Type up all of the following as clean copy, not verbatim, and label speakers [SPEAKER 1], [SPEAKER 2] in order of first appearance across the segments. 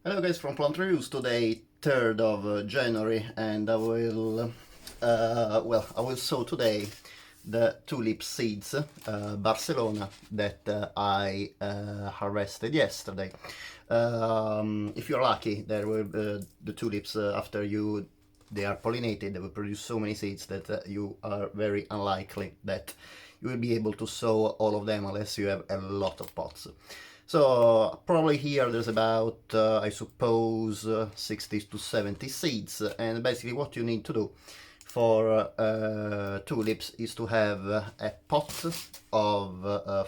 [SPEAKER 1] Hello guys from Plant Reviews. Today 3rd of January, and I will sow today the tulip seeds Barcelona that I harvested yesterday. If you're lucky, there will the tulips after they are pollinated, they will produce so many seeds that you are very unlikely that you will be able to sow all of them unless you have a lot of pots. So probably here there's about, I suppose, 60 to 70 seeds, and basically what you need to do for tulips is to have a pot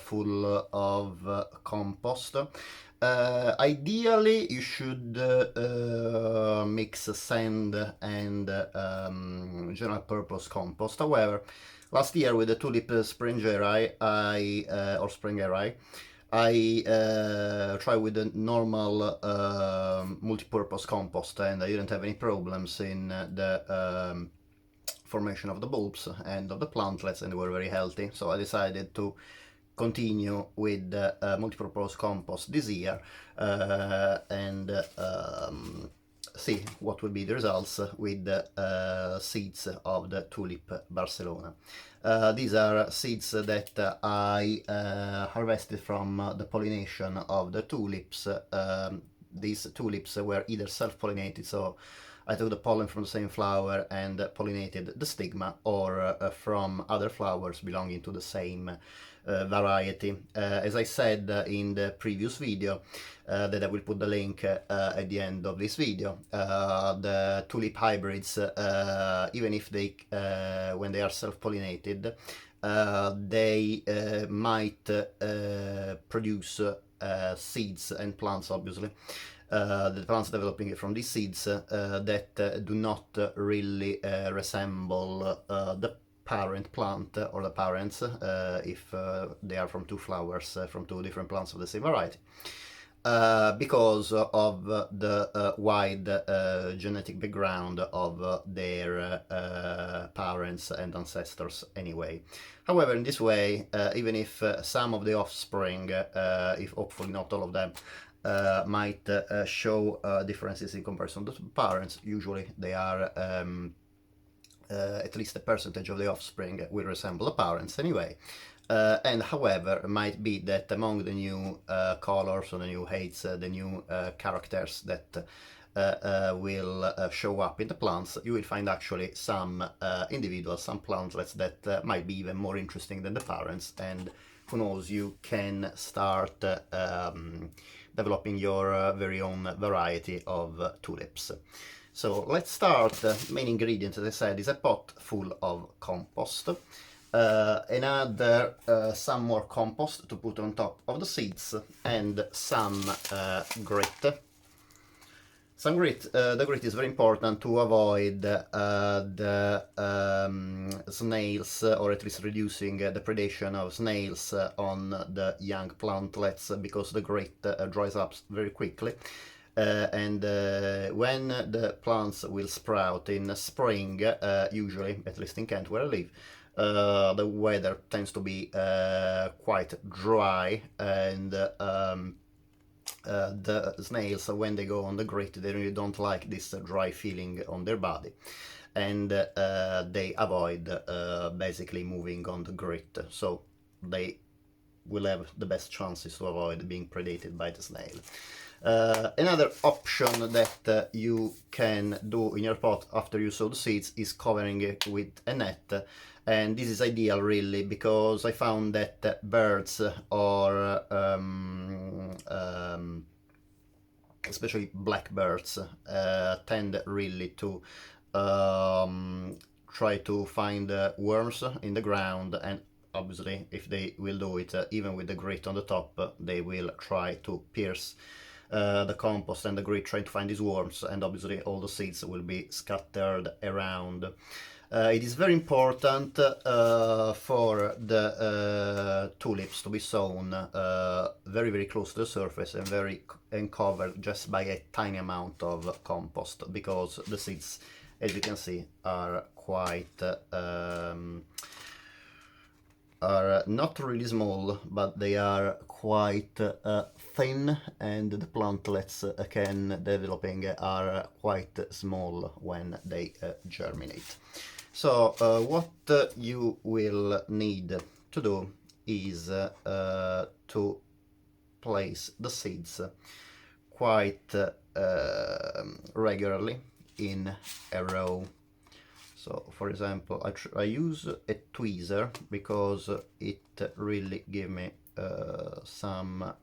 [SPEAKER 1] full of compost. Ideally, you should mix sand and general purpose compost. However, last year with the tulip springeri, I tried with the normal multi-purpose compost, and I didn't have any problems in the formation of the bulbs and of the plantlets, and they were very healthy. So I decided to continue with the multi-purpose compost this year and see what will be the results with the seeds of the Tulip Barcelona. These are seeds that I harvested from the pollination of the tulips. These tulips were either self-pollinated, so I took the pollen from the same flower and pollinated the stigma, or from other flowers belonging to the same variety. As I said in the previous video, that I will put the link at the end of this video, the tulip hybrids, even if they, when they are self-pollinated, they might produce seeds and plants, obviously. The plants developing from these seeds that do not really resemble the parent plant or the parents if they are from two flowers from two different plants of the same variety. Because of the wide genetic background of their parents and ancestors anyway. However, in this way, even if some of the offspring, if hopefully not all of them, might show differences in comparison to parents, usually they are at least a percentage of the offspring will resemble the parents anyway. And however, it might be that among the new colors or the new heights, the new characters that will show up in the plants, you will find actually some individuals, some plantlets that might be even more interesting than the parents, and who knows, you can start developing your very own variety of tulips. So let's start. The main ingredient, as I said, is a pot full of compost. Another some more compost to put on top of the seeds, and some grit. Some grit. The grit is very important to avoid the snails, or at least reducing the predation of snails on the young plantlets, because the grit dries up very quickly. And when the plants will sprout in spring, usually, at least in Kent where I live, the weather tends to be quite dry, and the snails, when they go on the grit, they really don't like this dry feeling on their body, and they avoid basically moving on the grit, so they will have the best chances to avoid being predated by the snail. Another option that you can do in your pot after you sow the seeds is covering it with a net, and this is ideal really, because I found that birds or especially blackbirds tend really to try to find worms in the ground, and obviously if they will do it even with the grit on the top, they will try to pierce the compost and the grit, trying to find these worms, and obviously all the seeds will be scattered around. It is very important for the tulips to be sown very, very close to the surface, and covered just by a tiny amount of compost, because the seeds, as you can see, are quite are not really small, but they are quite thin, and the plantlets can developing are quite small when they germinate. So what you will need to do is to place the seeds quite regularly in a row. So for example, I use a tweezer because it really give me some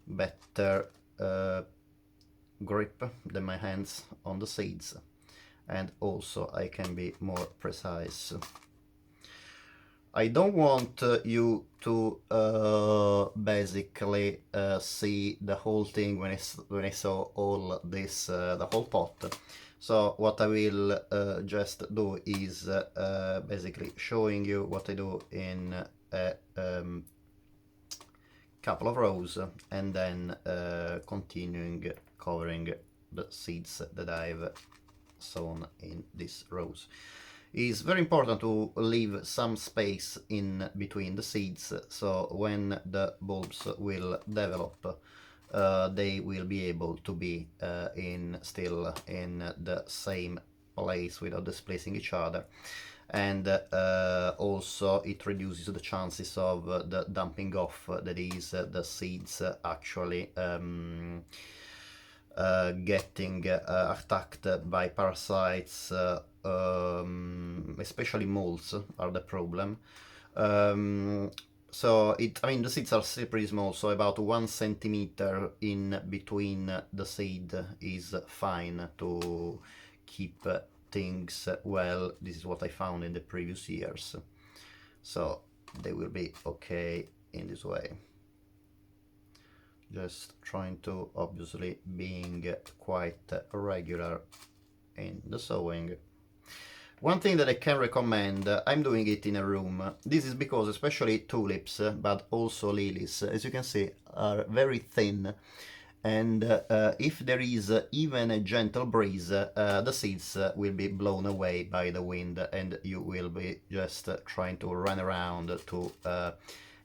[SPEAKER 1] better grip than my hands on the seeds, and also I can be more precise. I don't want you to basically see the whole thing when I saw all this, the whole pot. So what I will just do is basically showing you what I do in a couple of rows, and then continuing covering the seeds that I've sown in these rows. It's very important to leave some space in between the seeds, so when the bulbs will develop, they will be able to be still in the same place without displacing each other. And also it reduces the chances of the dumping off, that is, the seeds actually getting attacked by parasites, especially molds are the problem. So I mean, the seeds are still pretty small, so about 1 centimeter in between the seed is fine to keep things well. This is what I found in the previous years, so they will be okay in this way. Just trying to obviously being quite regular in the sewing. One thing that I can recommend, I'm doing it in a room. This is because especially tulips, but also lilies, as you can see, are very thin, and if there is even a gentle breeze, the seeds will be blown away by the wind, and you will be just trying to run around to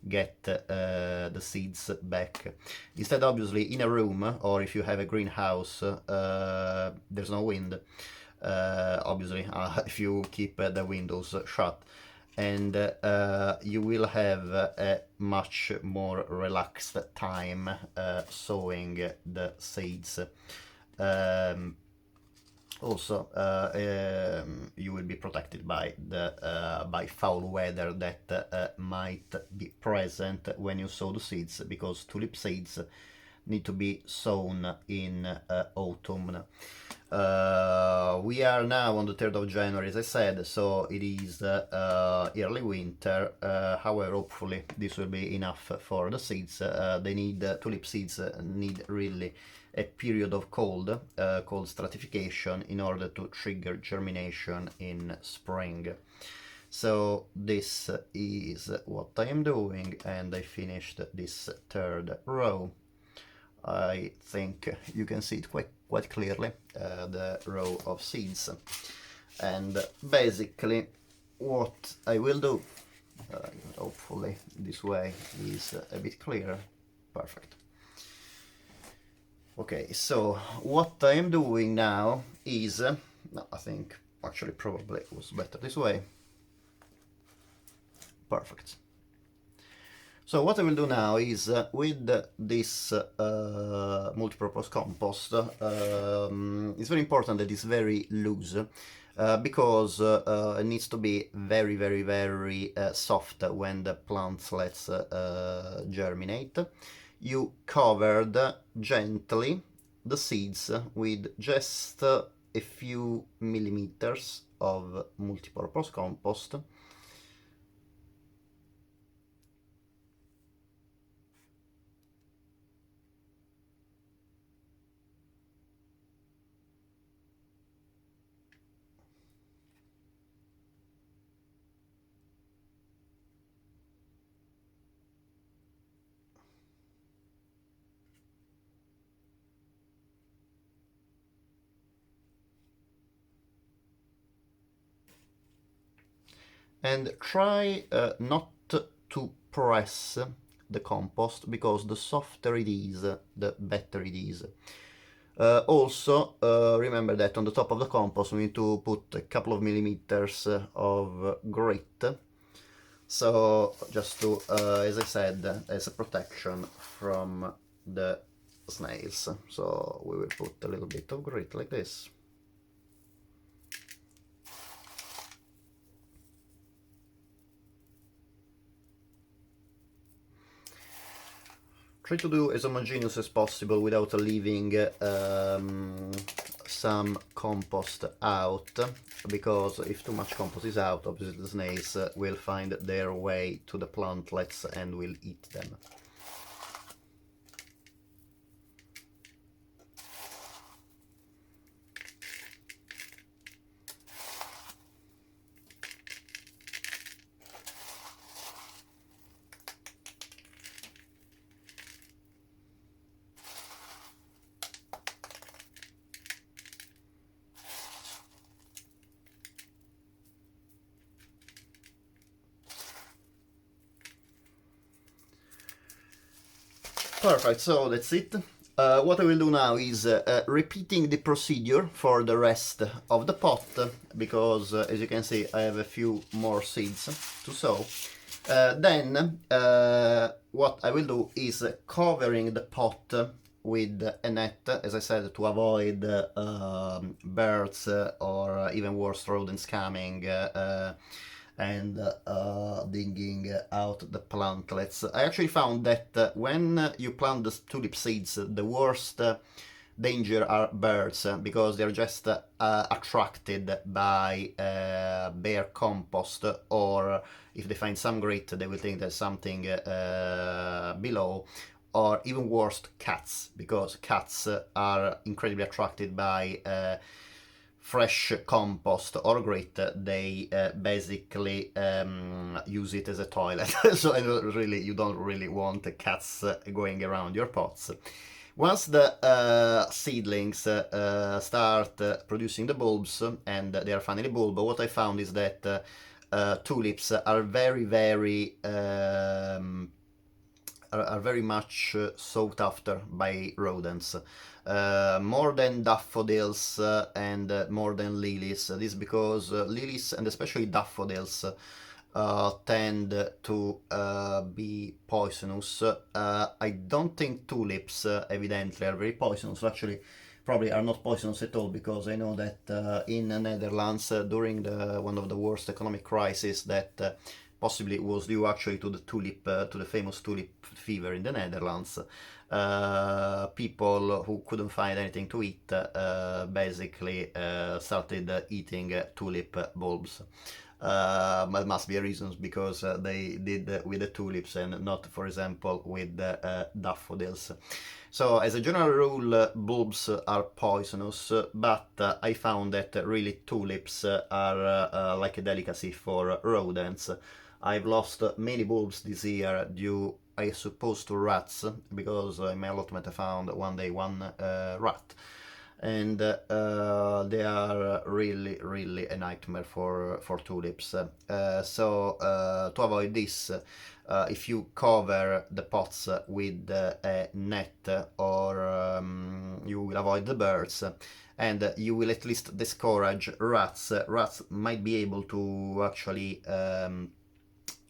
[SPEAKER 1] get the seeds back. Instead, obviously, in a room, or if you have a greenhouse, there's no wind. Obviously, if you keep the windows shut, and you will have a much more relaxed time sowing the seeds. Also, you will be protected by the by foul weather that might be present when you sow the seeds, because tulip seeds need to be sown in autumn. We are now on the 3rd of January, as I said, so it is early winter. However, hopefully this will be enough for the seeds. They need tulip seeds need really a period of cold, cold stratification, in order to trigger germination in spring. So this is what I am doing, and I finished this 3rd row. I think you can see it quite clearly, the row of seeds. And basically what I will do, hopefully this way is a bit clearer. Perfect. Okay, so what I am doing now is, no, I think actually probably it was better this way. Perfect. So what I will do now is, with this multipurpose compost, it's very important that it's very loose, because it needs to be very, very, very soft when the plantlets germinate. You covered gently the seeds with just a few millimeters of multipurpose compost. And try not to press the compost, because the softer it is, the better it is. Also, remember that on the top of the compost we need to put a couple of millimeters of grit, so just to, as I said, as a protection from the snails. So we will put a little bit of grit like this. Try to do as homogeneous as possible without leaving some compost out, because if too much compost is out, obviously the snails will find their way to the plantlets and will eat them. Perfect, so that's it. What I will do now is repeating the procedure for the rest of the pot, because as you can see I have a few more seeds to sow. Then what I will do is covering the pot with a net, as I said, to avoid birds or even worse, rodents coming and digging out the plantlets. I actually found that when you plant the tulip seeds, the worst danger are birds, because they're just attracted by bare compost, or if they find some grit they will think there's something below, or even worse, cats, because cats are incredibly attracted by fresh compost or grit. They basically use it as a toilet. So really, you don't really want cats going around your pots. Once the seedlings start producing the bulbs, and they are finally bulb, what I found is that tulips are very much sought after by rodents. More than daffodils and more than lilies. This is because lilies, and especially daffodils, tend to be poisonous. I don't think tulips evidently are very poisonous. Actually, probably are not poisonous at all, because I know that in the Netherlands during one of the worst economic crises that possibly was due actually to the tulip, to the famous tulip fever in the Netherlands. People who couldn't find anything to eat basically started eating tulip bulbs. But must be reasons, because they did with the tulips and not, for example, with the daffodils. So as a general rule, bulbs are poisonous, but I found that really tulips are like a delicacy for rodents. I've lost many bulbs this year due, I suppose, to rats, because in my allotment I found one day one rat, and they are really a nightmare for tulips. So to avoid this, if you cover the pots with a net, or you will avoid the birds, and you will at least discourage rats. Rats might be able to actually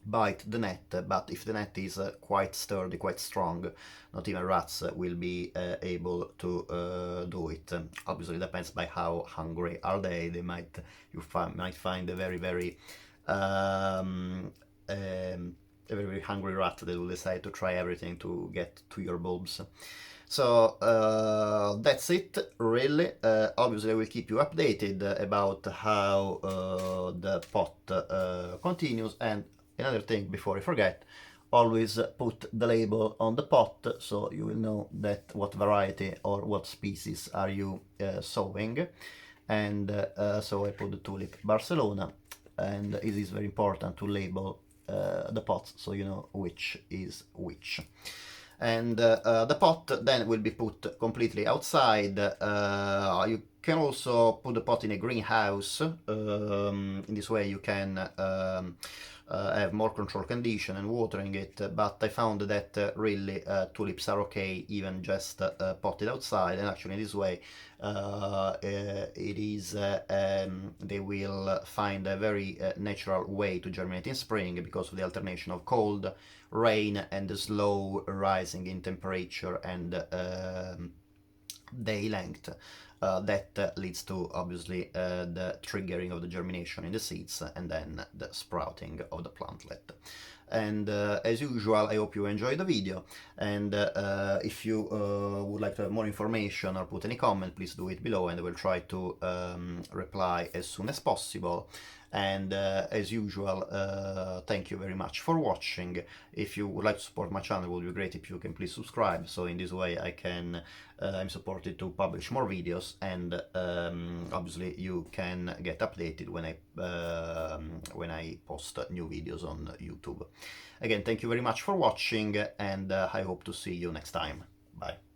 [SPEAKER 1] bite the net, but if the net is quite sturdy, quite strong, not even rats will be able to do it. Obviously, it depends by how hungry are they. They might might find a very a very hungry rat that will decide to try everything to get to your bulbs. So that's it, really. Obviously, I will keep you updated about how the pot continues. And another thing before I forget, always put the label on the pot, so you will know that what variety or what species are you sowing. And so I put the Tulip Barcelona, and it is very important to label the pots so you know which is which. And the pot then will be put completely outside. You can also put the pot in a greenhouse. In this way you can have more control condition and watering it, but I found that really tulips are okay even just potted outside, and actually in this way it is they will find a very natural way to germinate in spring because of the alternation of cold, rain, and the slow rising in temperature and day length that leads to obviously the triggering of the germination in the seeds and then the sprouting of the plantlet. And as usual, I hope you enjoyed the video, and if you would like to have more information or put any comment, please do it below and I will try to reply as soon as possible. And as usual, thank you very much for watching. If you would like to support my channel, it would be great if you can please subscribe, so in this way I'm supported to publish more videos, and obviously you can get updated when I post new videos on YouTube. Again, thank you very much for watching, and I hope to see you next time. Bye.